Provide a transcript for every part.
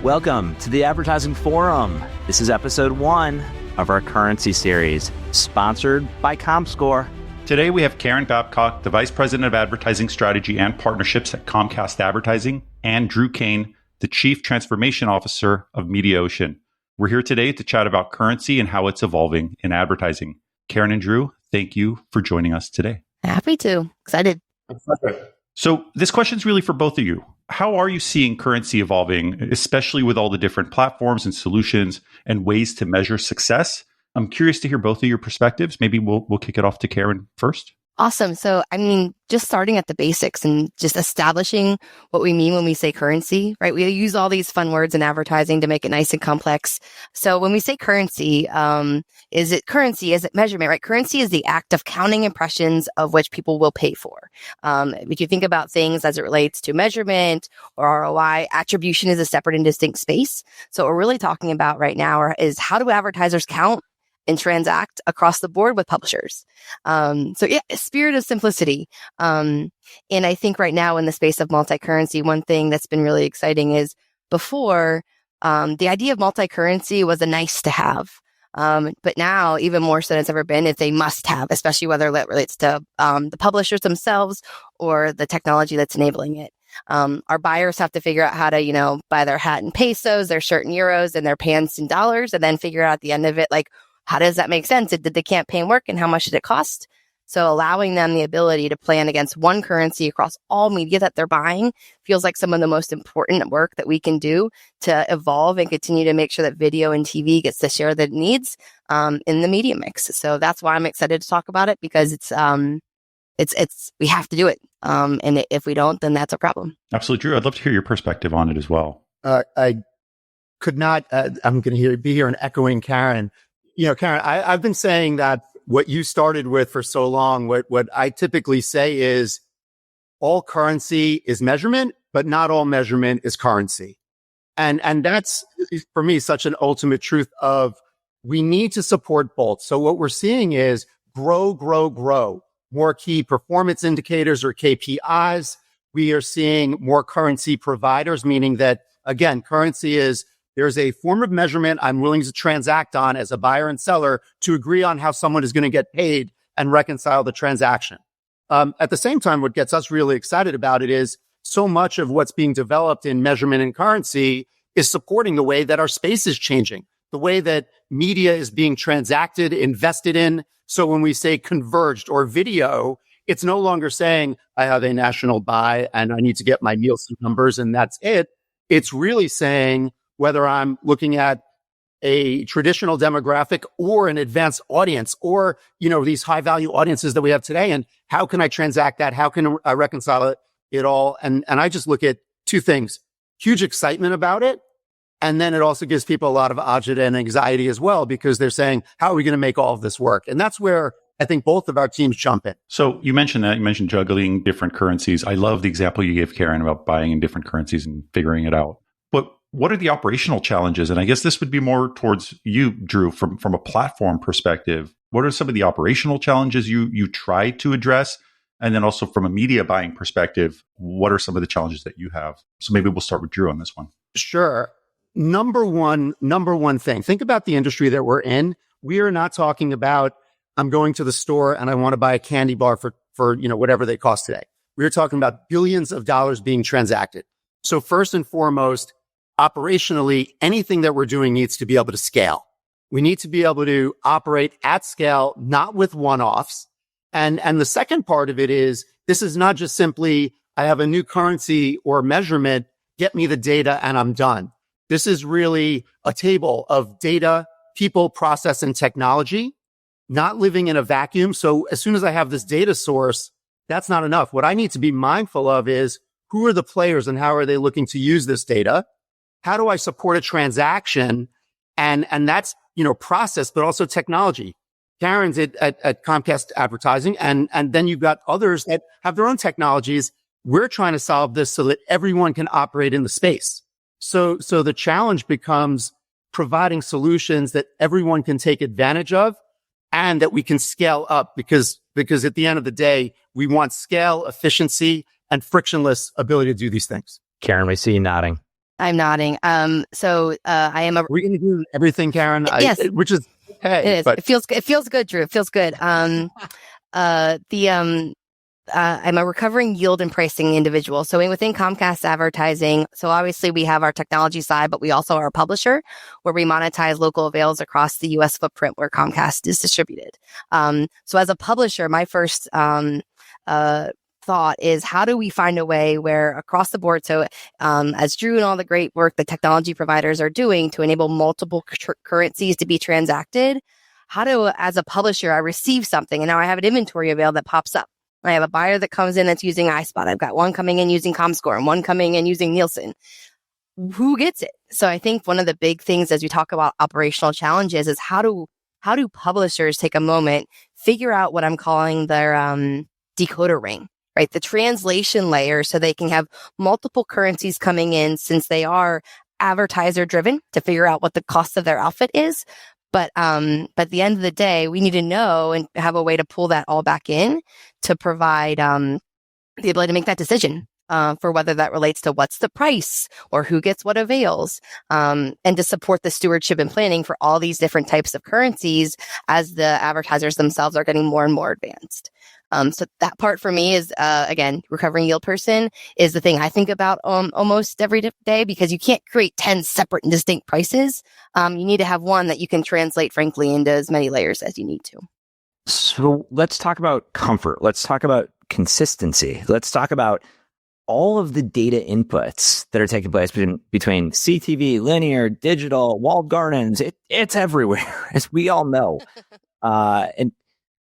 Welcome to the Advertising Forum. This is episode 1 of our currency series, sponsored by ComScore. Today we have Karen Babcock, the Vice President of Advertising Strategy and Partnerships at Comcast Advertising, and Drew Kane, the Chief Transformation Officer of MediaOcean. We're here today to chat about currency and how it's evolving in advertising. Karen and Drew, thank you for joining us today. Happy to. Excited. So this question is really for both of you. How are you seeing currency evolving, especially with all the different platforms and solutions and ways to measure success? I'm curious to hear both of your perspectives. Maybe we'll kick it off to Karen first. Awesome. So, just starting at the basics and just establishing what we mean when we say currency, right? We use all these fun words in advertising to make it nice and complex. So when we say currency, is it currency? Is it measurement, right? Currency is the act of counting impressions of which people will pay for. If you think about things as it relates to measurement or ROI, attribution is a separate and distinct space. So what we're really talking about right now is how do advertisers count and transact across the board with publishers. Spirit of simplicity. And I think right now in the space of multi-currency, one thing that's been really exciting is before, the idea of multi-currency was a nice to have. But now, even more so than it's ever been, it's a must have, especially whether it relates to the publishers themselves or the technology that's enabling it. Our buyers have to figure out how to, buy their hat in pesos, their shirt in euros, and their pants in dollars, and then figure out at the end of it, how does that make sense? Did the campaign work and how much did it cost? So allowing them the ability to plan against one currency across all media that they're buying feels like some of the most important work that we can do to evolve and continue to make sure that video and TV gets the share that it needs in the media mix. So that's why I'm excited to talk about it, because it's we have to do it. And if we don't, then that's a problem. Absolutely, Drew. I'd love to hear your perspective on it as well. I could not, I'm going to be here and echoing Karen. Karen, I've been saying that what you started with for so long, what I typically say is all currency is measurement, but not all measurement is currency. And that's, for me, such an ultimate truth of we need to support both. So what we're seeing is grow, more key performance indicators or KPIs. We are seeing more currency providers, meaning that, again, currency is there's a form of measurement I'm willing to transact on as a buyer and seller to agree on how someone is going to get paid and reconcile the transaction. At the same time, what gets us really excited about it is so much of what's being developed in measurement and currency is supporting the way that our space is changing, the way that media is being transacted, invested in. So when we say converged or video, it's no longer saying I have a national buy and I need to get my Nielsen numbers and that's it. It's really saying, whether I'm looking at a traditional demographic or an advanced audience or, these high value audiences that we have today. And how can I transact that? How can I reconcile it all? And I just look at two things, huge excitement about it. And then it also gives people a lot of agita and anxiety as well, because they're saying, how are we going to make all of this work? And that's where I think both of our teams jump in. So you mentioned juggling different currencies. I love the example you gave, Karen, about buying in different currencies and figuring it out. But what are the operational challenges? And I guess this would be more towards you, Drew, from a platform perspective. What are some of the operational challenges you try to address? And then also from a media buying perspective, what are some of the challenges that you have? So maybe we'll start with Drew on this one. Sure. Number one thing, think about the industry that we're in. We are not talking about, I'm going to the store and I want to buy a candy bar for whatever they cost today. We're talking about billions of dollars being transacted. So first and foremost, operationally, anything that we're doing needs to be able to scale. We need to be able to operate at scale, not with one-offs. And the second part of it is, this is not just simply, I have a new currency or measurement, get me the data and I'm done. This is really a table of data, people, process, and technology, not living in a vacuum. So as soon as I have this data source, that's not enough. What I need to be mindful of is, who are the players and how are they looking to use this data? How do I support a transaction? And that's, process, but also technology. Karen's at Comcast Advertising. And then you've got others that have their own technologies. We're trying to solve this so that everyone can operate in the space. So the challenge becomes providing solutions that everyone can take advantage of and that we can scale up, because at the end of the day, we want scale, efficiency, and frictionless ability to do these things. Karen, we see you nodding. I'm nodding. I am a. We're going to do everything, Karen. Yes, which is okay. it is. But It feels good, Drew. It feels good. I'm a recovering yield and pricing individual. So within Comcast advertising, so obviously we have our technology side, but we also are a publisher where we monetize local avails across the US footprint where Comcast is distributed. So as a publisher, my first thought is how do we find a way where across the board, so as Drew and all the great work the technology providers are doing to enable multiple currencies to be transacted, how do, as a publisher, I receive something and now I have an inventory avail that pops up. I have a buyer that comes in that's using iSpot. I've got one coming in using Comscore and one coming in using Nielsen. Who gets it? So I think one of the big things as we talk about operational challenges is how do publishers take a moment, figure out what I'm calling their decoder ring, right? The translation layer so they can have multiple currencies coming in since they are advertiser driven to figure out what the cost of their outfit is. But at the end of the day, we need to know and have a way to pull that all back in to provide the ability to make that decision for whether that relates to what's the price or who gets what avails, and to support the stewardship and planning for all these different types of currencies as the advertisers themselves are getting more and more advanced. So that part for me is, again, recovering yield person is the thing I think about almost every day because you can't create 10 separate and distinct prices. You need to have one that you can translate, frankly, into as many layers as you need to. So let's talk about comfort. Let's talk about consistency. Let's talk about all of the data inputs that are taking place between CTV, linear, digital, walled gardens. It's everywhere, as we all know. And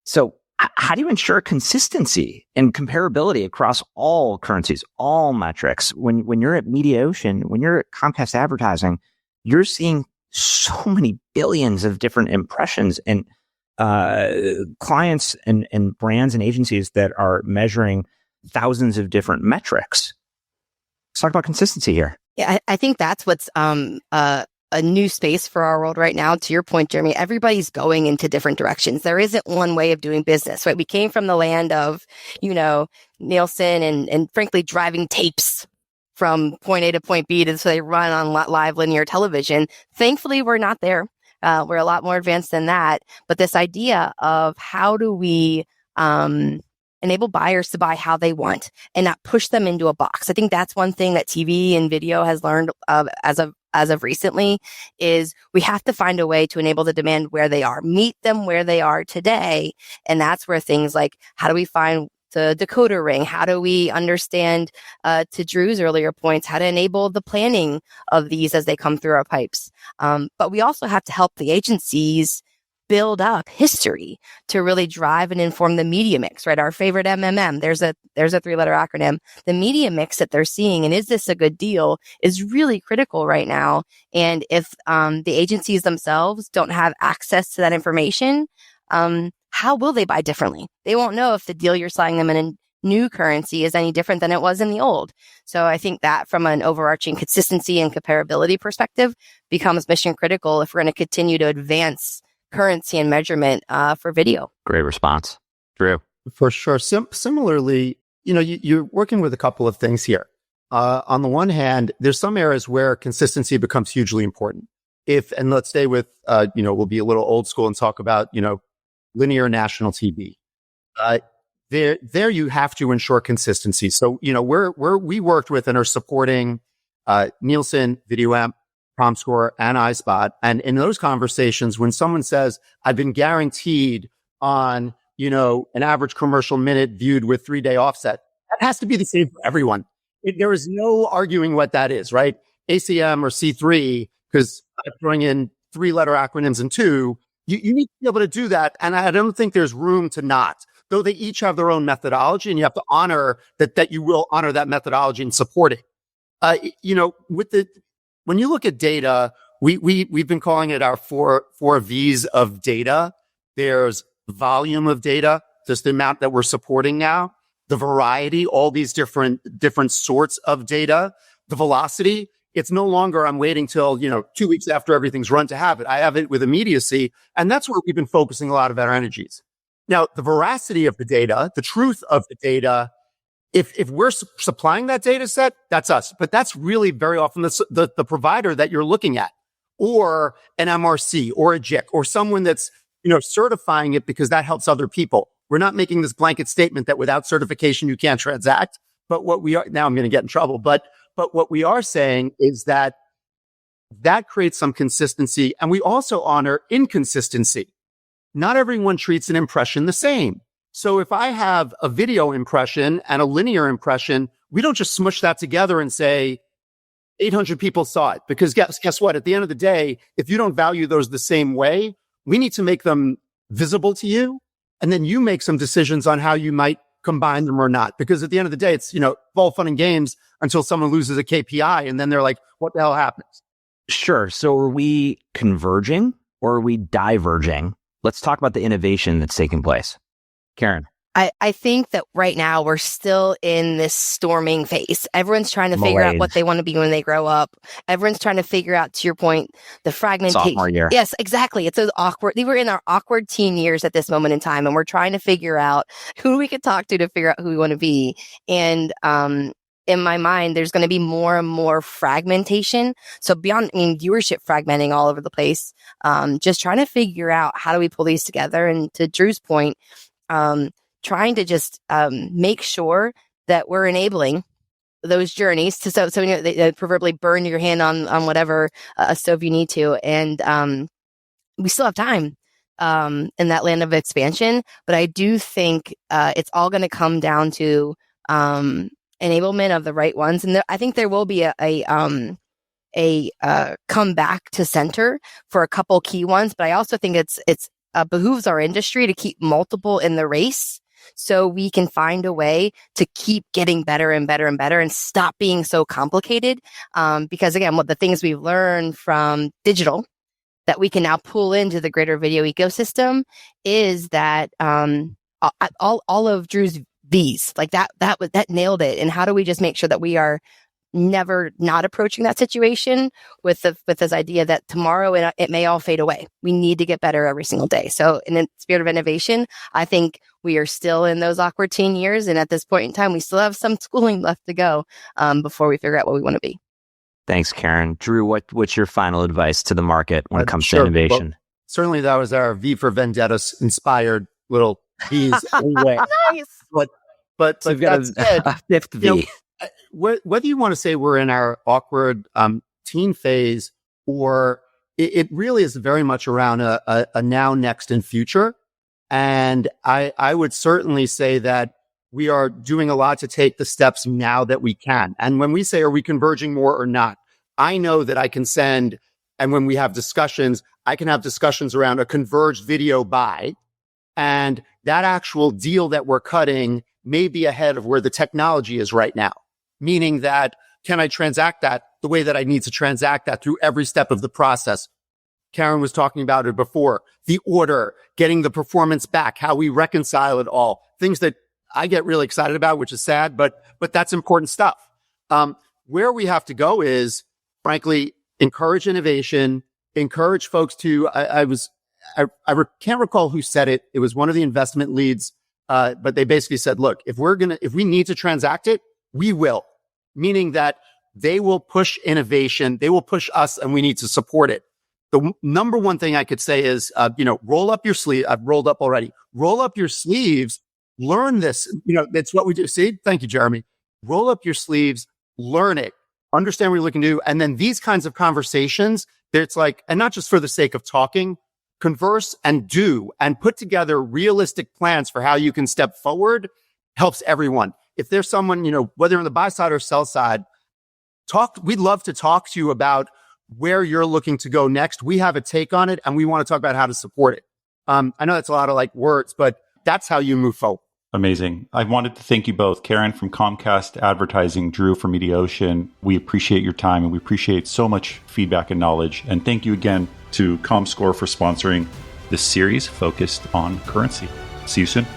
so how do you ensure consistency and comparability across all currencies, all metrics? When you're at MediaOcean, when you're at Comcast Advertising, you're seeing so many billions of different impressions and clients and brands and agencies that are measuring thousands of different metrics. Let's talk about consistency here. Yeah, I think that's what's a new space for our world right now. To your point, Jeremy, everybody's going into different directions. There isn't one way of doing business, right? We came from the land of, Nielsen and frankly, driving tapes from point A to point B so they run on live linear television. Thankfully, we're not there. We're a lot more advanced than that. But this idea of how do we enable buyers to buy how they want and not push them into a box. I think that's one thing that TV and video has learned as of recently is we have to find a way to enable the demand where they are, meet them where they are today. And that's where things like how do we find the decoder ring? How do we understand, to Drew's earlier points, how to enable the planning of these as they come through our pipes? But we also have to help the agencies build up history to really drive and inform the media mix, right? Our favorite MMM, there's a 3-letter acronym. The media mix that they're seeing, and is this a good deal, is really critical right now. And if the agencies themselves don't have access to that information, how will they buy differently? They won't know if the deal you're selling them in a new currency is any different than it was in the old. So I think that from an overarching consistency and comparability perspective becomes mission critical if we're going to continue to advance currency and measurement for video. Great response. Drew. For sure. Similarly, you're working with a couple of things here. On the one hand, there's some areas where consistency becomes hugely important. And let's stay with, we'll be a little old school and talk about, linear national TV. There you have to ensure consistency. So, we worked with and are supporting Nielsen, VideoAmp, Comscore, and iSpot. And in those conversations, when someone says, I've been guaranteed on, an average commercial minute viewed with 3-day offset, that has to be the same for everyone. There is no arguing what that is, right? ACM or C3, because I'm throwing in 3-letter acronyms and 2, you need to be able to do that. And I don't think there's room to not, though they each have their own methodology and you have to honor that you will honor that methodology and support it. When you look at data, we've been calling it our four V's of data. There's volume of data, just the amount that we're supporting now, the variety, all these different sorts of data, the velocity. It's no longer I'm waiting till 2 weeks after everything's run to have it. I have it with immediacy, and that's where we've been focusing a lot of our energies. Now, the veracity of the data, the truth of the data, If we're supplying that data set, that's us. But that's really very often the provider that you're looking at, or an MRC or a JIC or someone that's, certifying it because that helps other people. We're not making this blanket statement that without certification, you can't transact. But what we are, now I'm going to get in trouble, but what we are saying is that creates some consistency, and we also honor inconsistency. Not everyone treats an impression the same. So if I have a video impression and a linear impression, we don't just smush that together and say 800 people saw it, because guess what? At the end of the day, if you don't value those the same way, we need to make them visible to you. And then you make some decisions on how you might combine them or not. Because at the end of the day, it's, all fun and games until someone loses a KPI. And then they're like, what the hell happens? Sure. So are we converging or are we diverging? Let's talk about the innovation that's taking place. Karen. I think that right now we're still in this storming phase. Everyone's trying to figure out what they want to be when they grow up. Everyone's trying to figure out, to your point, the fragmentation. Sophomore year. Yes, exactly. It's those awkward. They were in our awkward teen years at this moment in time, and we're trying to figure out who we could talk to figure out who we want to be. And in my mind, there's going to be more and more fragmentation. So beyond, viewership fragmenting all over the place. Just trying to figure out how do we pull these together. And to Drew's point, trying to just make sure that we're enabling those journeys to so they proverbially burn your hand on whatever stove you need to, and we still have time in that land of expansion. But I do think it's all going to come down to enablement of the right ones, and I think there will be a comeback to center for a couple key ones. But I also think it's behooves our industry to keep multiple in the race, so we can find a way to keep getting better and better and better and stop being so complicated. Because again, what the things we've learned from digital that we can now pull into the greater video ecosystem is that all of Drew's V's, like that nailed it. And how do we just make sure that we are never not approaching that situation with this idea that tomorrow it may all fade away. We need to get better every single day. So in the spirit of innovation, I think we are still in those awkward teen years. And at this point in time, we still have some schooling left to go before we figure out what we want to be. Thanks, Karen. Drew, what's your final advice to the market when it comes to innovation? Well, certainly that was our V for Vendetta inspired little V's anyway. Nice. But so we've got a fifth V. Whether you want to say we're in our awkward teen phase, or it really is very much around a now, next, and future. And I would certainly say that we are doing a lot to take the steps now that we can. And when we say, are we converging more or not? I know that I can send, and when we have discussions, I can have discussions around a converged video buy, and that actual deal that we're cutting may be ahead of where the technology is right now. Meaning that, can I transact that the way that I need to transact that through every step of the process? Karen was talking about it before. The order, getting the performance back, how we reconcile it all. Things that I get really excited about, which is sad, but that's important stuff. Where we have to go is, frankly, encourage innovation, encourage folks to, I can't recall who said it. It was one of the investment leads, but they basically said, look, if we need to transact it, we will, meaning that they will push innovation. They will push us, and we need to support it. The number one thing I could say is, roll up your sleeve. I've rolled up already. Roll up your sleeves. Learn this. That's what we do. See? Thank you, Jeremy. Roll up your sleeves, learn it, understand what you're looking to do. And then these kinds of conversations, it's like, and not just for the sake of talking, converse and do, and put together realistic plans for how you can step forward, helps everyone. If there's someone, whether on the buy side or sell side, we'd love to talk to you about where you're looking to go next. We have a take on it, and we want to talk about how to support it. I know that's a lot of words, but that's how you move forward. Amazing. I wanted to thank you both, Karen from Comcast Advertising, Drew from MediaOcean. We appreciate your time, and we appreciate so much feedback and knowledge. And thank you again to ComScore for sponsoring this series focused on currency. See you soon.